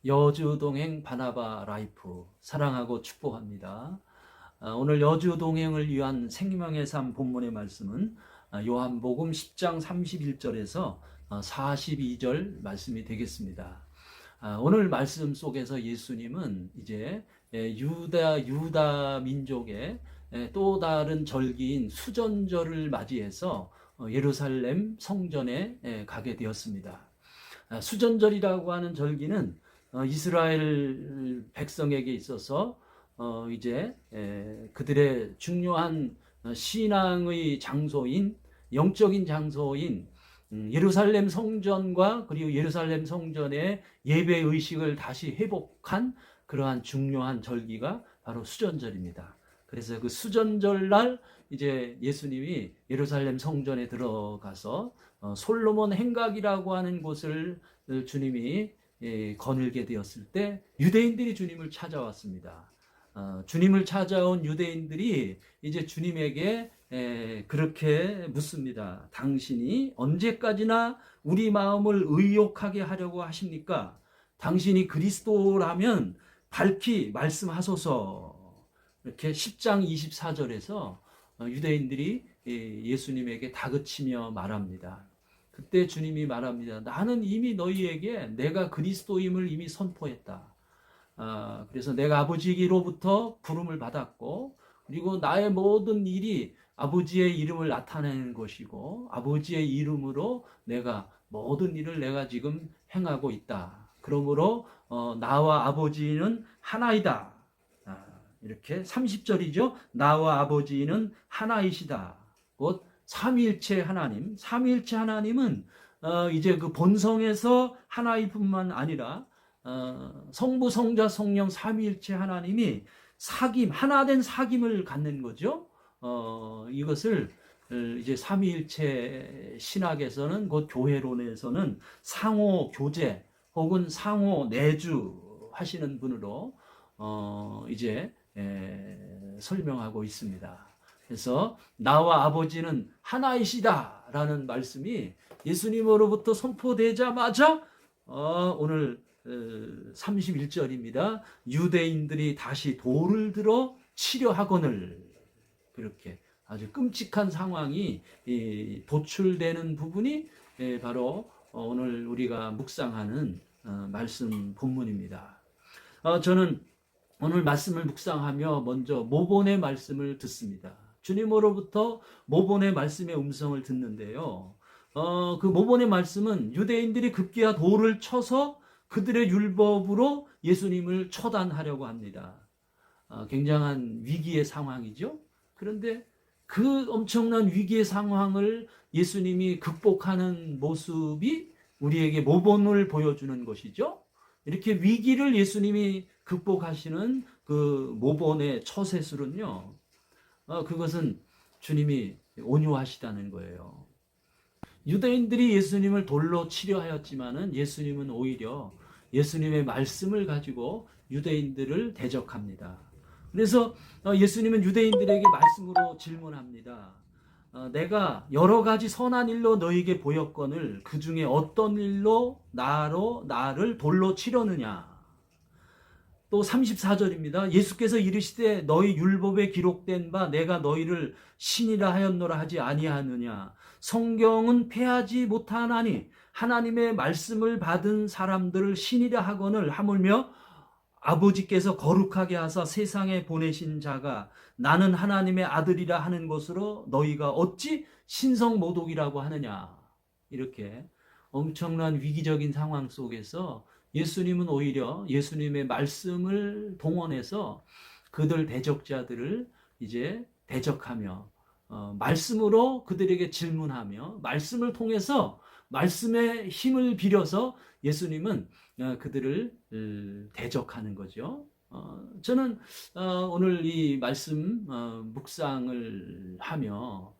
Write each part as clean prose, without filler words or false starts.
여주동행 바나바 라이프 사랑하고 축복합니다. 오늘 여주동행을 위한 생명의 삶 본문의 말씀은 요한복음 10장 31절에서 42절 말씀이 되겠습니다. 오늘 말씀 속에서 예수님은 이제 유다 민족의 또 다른 절기인 수전절을 맞이해서 예루살렘 성전에 가게 되었습니다. 수전절이라고 하는 절기는 이스라엘 백성에게 있어서 이제 그들의 중요한 신앙의 장소인 영적인 장소인 예루살렘 성전과 그리고 예루살렘 성전의 예배 의식을 다시 회복한 그러한 중요한 절기가 바로 수전절입니다. 그래서 그 수전절 날 이제 예수님이 예루살렘 성전에 들어가서 솔로몬 행각이라고 하는 곳을 주님이 거닐게 되었을 때 유대인들이 주님을 찾아왔습니다. 주님을 찾아온 유대인들이 이제 주님에게 그렇게 묻습니다. 당신이 언제까지나 우리 마음을 의욕하게 하려고 하십니까? 당신이 그리스도라면 밝히 말씀하소서. 이렇게 10장 24절에서 유대인들이 예수님에게 다그치며 말합니다. 그때 주님이 말합니다. 나는 이미 너희에게 내가 그리스도임을 이미 선포했다. 그래서 내가 아버지로부터 부름을 받았고 그리고 나의 모든 일이 아버지의 이름을 나타내는 것이고 아버지의 이름으로 내가 모든 일을 내가 지금 행하고 있다. 그러므로 나와 아버지는 하나이다. 이렇게 30절이죠. 나와 아버지는 하나이시다. 곧 삼위일체 하나님. 삼위일체 하나님은 이제 그 본성에서 하나일 뿐만 아니라 성부, 성자, 성령 삼위일체 하나님이 사귐, 하나된 사귐을 갖는 거죠. 이것을 이제 삼위일체 신학에서는 곧 교회론에서는 상호 교제 혹은 상호 내주 하시는 분으로 이제 설명하고 있습니다. 그래서 나와 아버지는 하나이시다라는 말씀이 예수님으로부터 선포되자마자 오늘 31절입니다. 유대인들이 다시 돌을 들어 치려 하거늘. 그렇게 아주 끔찍한 상황이 도출되는 부분이 바로 오늘 우리가 묵상하는 말씀 본문입니다. 저는 오늘 말씀을 묵상하며 먼저 모본의 말씀을 듣습니다. 주님으로부터 모본의 말씀의 음성을 듣는데요. 그 모본의 말씀은 유대인들이 급기야 돌을 쳐서 그들의 율법으로 예수님을 처단하려고 합니다. 굉장한 위기의 상황이죠. 그런데 그 엄청난 위기의 상황을 예수님이 극복하는 모습이 우리에게 모본을 보여주는 것이죠. 이렇게 위기를 예수님이 극복하시는 그 모본의 처세술은요, 그것은 주님이 온유하시다는 거예요. 유대인들이 예수님을 돌로 치려 하였지만은 예수님은 오히려 예수님의 말씀을 가지고 유대인들을 대적합니다. 그래서 예수님은 유대인들에게 말씀으로 질문합니다. 내가 여러 가지 선한 일로 너희에게 보였거늘 그 중에 어떤 일로 나를 돌로 치려느냐. 또 34절입니다. 예수께서 이르시되 너희 율법에 기록된 바 내가 너희를 신이라 하였노라 하지 아니하느냐. 성경은 패하지 못하나니 하나님의 말씀을 받은 사람들을 신이라 하거늘 하물며 아버지께서 거룩하게 하사 세상에 보내신 자가 나는 하나님의 아들이라 하는 것으로 너희가 어찌 신성모독이라고 하느냐. 이렇게 엄청난 위기적인 상황 속에서 예수님은 오히려 예수님의 말씀을 동원해서 그들 대적자들을 이제 대적하며 말씀으로 그들에게 질문하며 말씀을 통해서 말씀의 힘을 빌려서 예수님은 그들을 대적하는 거죠. 저는 오늘 이 말씀 묵상을 하며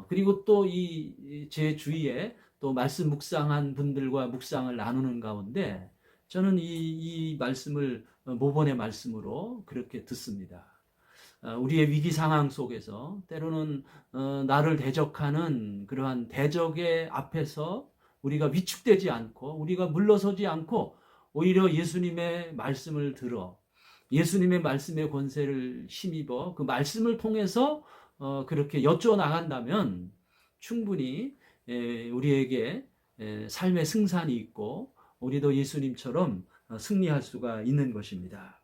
그리고 또 이 제 주위에 또 말씀 묵상한 분들과 묵상을 나누는 가운데 저는 이 말씀을 모본의 말씀으로 그렇게 듣습니다. 우리의 위기 상황 속에서 때로는 나를 대적하는 그러한 대적의 앞에서 우리가 위축되지 않고 우리가 물러서지 않고 오히려 예수님의 말씀을 들어 예수님의 말씀의 권세를 힘입어 그 말씀을 통해서 그렇게 여쭈어 나간다면 충분히 우리에게 삶의 승산이 있고 우리도 예수님처럼 승리할 수가 있는 것입니다.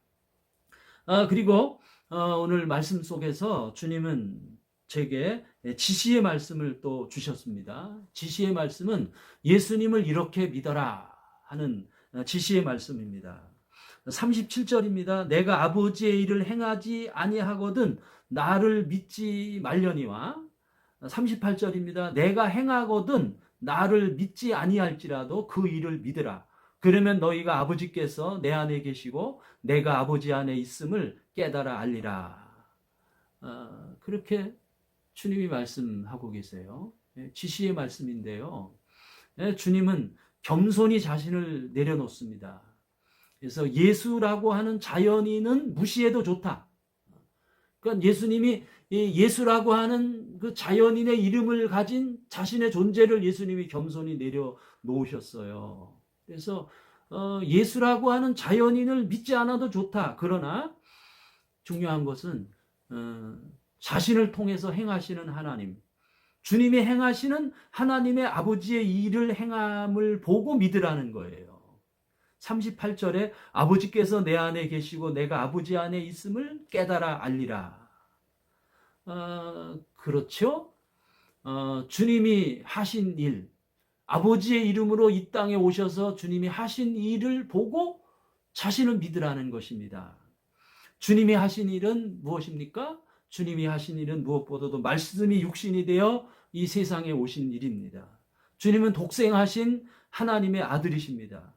그리고 오늘 말씀 속에서 주님은 제게 지시의 말씀을 또 주셨습니다. 지시의 말씀은 예수님을 이렇게 믿어라 하는 지시의 말씀입니다. 37절입니다. 내가 아버지의 일을 행하지 아니하거든 나를 믿지 말려니와 38절입니다. 내가 행하거든 나를 믿지 아니할지라도 그 일을 믿으라. 그러면 너희가 아버지께서 내 안에 계시고 내가 아버지 안에 있음을 깨달아 알리라. 그렇게 주님이 말씀하고 계세요. 지시의 말씀인데요. 주님은 겸손히 자신을 내려놓습니다. 그래서 예수라고 하는 자연인은 무시해도 좋다. 그러니까 예수님이 예수라고 하는 그 자연인의 이름을 가진 자신의 존재를 예수님이 겸손히 내려놓으셨어요. 그래서 예수라고 하는 자연인을 믿지 않아도 좋다. 그러나 중요한 것은 자신을 통해서 행하시는 하나님, 주님이 행하시는 하나님의 아버지의 일을 행함을 보고 믿으라는 거예요. 38절에 아버지께서 내 안에 계시고 내가 아버지 안에 있음을 깨달아 알리라. 그렇죠? 주님이 하신 일, 아버지의 이름으로 이 땅에 오셔서 주님이 하신 일을 보고 자신을 믿으라는 것입니다. 주님이 하신 일은 무엇입니까? 주님이 하신 일은 무엇보다도 말씀이 육신이 되어 이 세상에 오신 일입니다. 주님은 독생하신 하나님의 아들이십니다.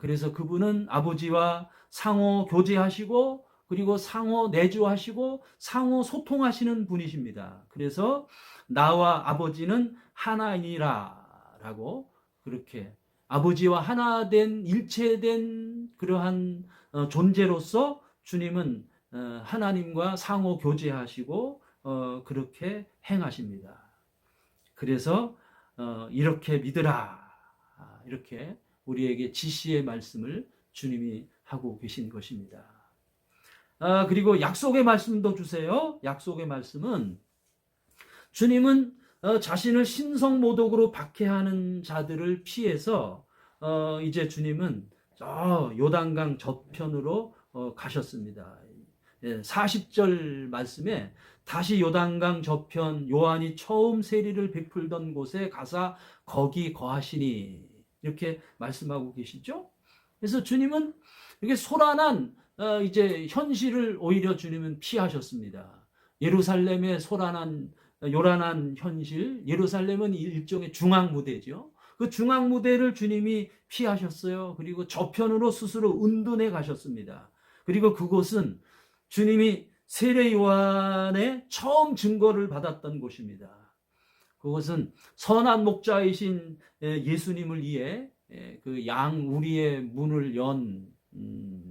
그래서 그분은 아버지와 상호 교제하시고 그리고 상호 내주하시고 상호 소통하시는 분이십니다. 그래서 나와 아버지는 하나이니라 라고 그렇게 아버지와 하나 된 일체된 그러한 존재로서 주님은 하나님과 상호 교제하시고 그렇게 행하십니다. 그래서 이렇게 믿으라 이렇게 우리에게 지시의 말씀을 주님이 하고 계신 것입니다. 그리고 약속의 말씀도 주세요. 약속의 말씀은 주님은 자신을 신성모독으로 박해하는 자들을 피해서 이제 주님은 저 요단강 저편으로 가셨습니다. 40절 말씀에 다시 요단강 저편 요한이 처음 세리를 베풀던 곳에 가사 거기 거하시니 이렇게 말씀하고 계시죠. 그래서 주님은 이렇게 소란한 이제 현실을 오히려 주님은 피하셨습니다. 예루살렘의 소란한 요란한 현실, 예루살렘은 일종의 중앙무대죠. 그 중앙무대를 주님이 피하셨어요. 그리고 저편으로 스스로 은둔해 가셨습니다. 그리고 그곳은 주님이 세례 요한의 처음 증거를 받았던 곳입니다. 그것은 선한 목자이신 예수님을 위해 그 양 우리의 문을 연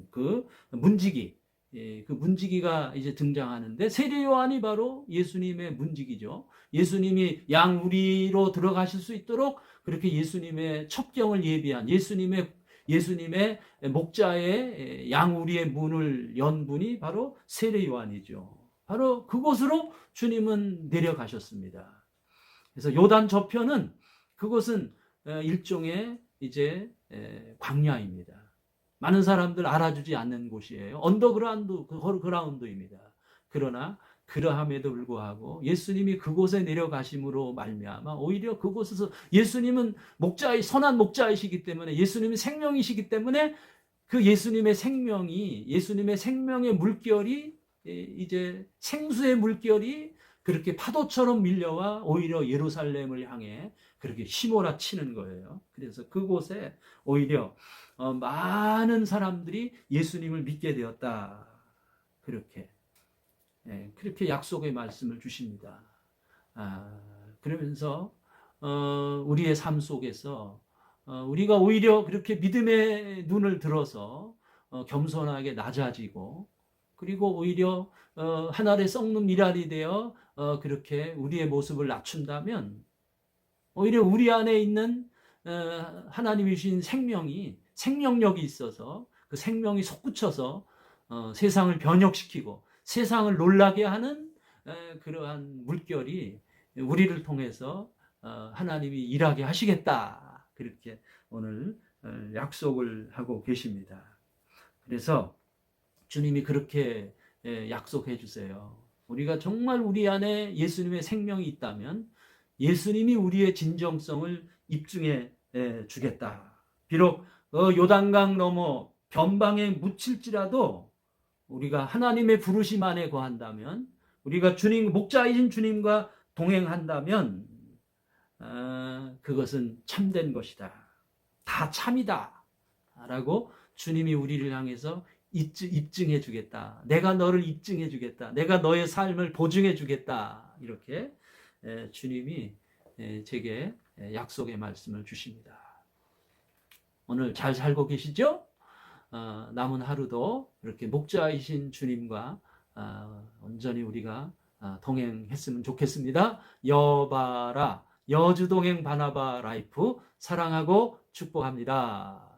그 문지기, 그 문지기가 이제 등장하는데 세례 요한이 바로 예수님의 문지기죠. 예수님이 양 우리로 들어가실 수 있도록 그렇게 예수님의 첩경을 예비한 예수님의 목자의 양 우리의 문을 연 분이 바로 세례 요한이죠. 바로 그곳으로 주님은 내려가셨습니다. 그래서 요단 저편은 그것은 일종의 이제 광야입니다. 많은 사람들 알아주지 않는 곳이에요. 언더그라운드입니다. 그러나 그러함에도 불구하고 예수님이 그곳에 내려가심으로 말미암아 오히려 그곳에서 예수님은 선한 목자이시기 때문에 예수님이 생명이시기 때문에 그 예수님의 생명의 물결이 이제 생수의 물결이 그렇게 파도처럼 밀려와 오히려 예루살렘을 향해 그렇게 휘몰아치는 거예요. 그래서 그곳에 오히려 많은 사람들이 예수님을 믿게 되었다. 그렇게 약속의 말씀을 주십니다. 그러면서 우리의 삶 속에서 우리가 오히려 그렇게 믿음의 눈을 들어서 겸손하게 낮아지고 그리고 오히려 하늘에 썩는 미랄이 되어 그렇게 우리의 모습을 낮춘다면 오히려 우리 안에 있는 하나님이 주신 생명이 생명력이 있어서 그 생명이 솟구쳐서 세상을 변혁시키고 세상을 놀라게 하는 그러한 물결이 우리를 통해서 하나님이 일하게 하시겠다. 그렇게 오늘 약속을 하고 계십니다. 그래서 주님이 그렇게 약속해 주세요. 우리가 정말 우리 안에 예수님의 생명이 있다면 예수님이 우리의 진정성을 입증해 주겠다. 비록 요단강 넘어 변방에 묻힐지라도 우리가 하나님의 부르심 안에 거한다면, 우리가 주님, 목자이신 주님과 동행한다면 그것은 참된 것이다. 다 참이다. 라고 주님이 우리를 향해서 입증해 주겠다. 내가 너를 입증해 주겠다. 내가 너의 삶을 보증해 주겠다. 이렇게 주님이 제게 약속의 말씀을 주십니다. 오늘 잘 살고 계시죠? 남은 하루도 이렇게 목자이신 주님과 온전히 우리가 동행했으면 좋겠습니다. 여바라 여주동행 바나바 라이프 사랑하고 축복합니다.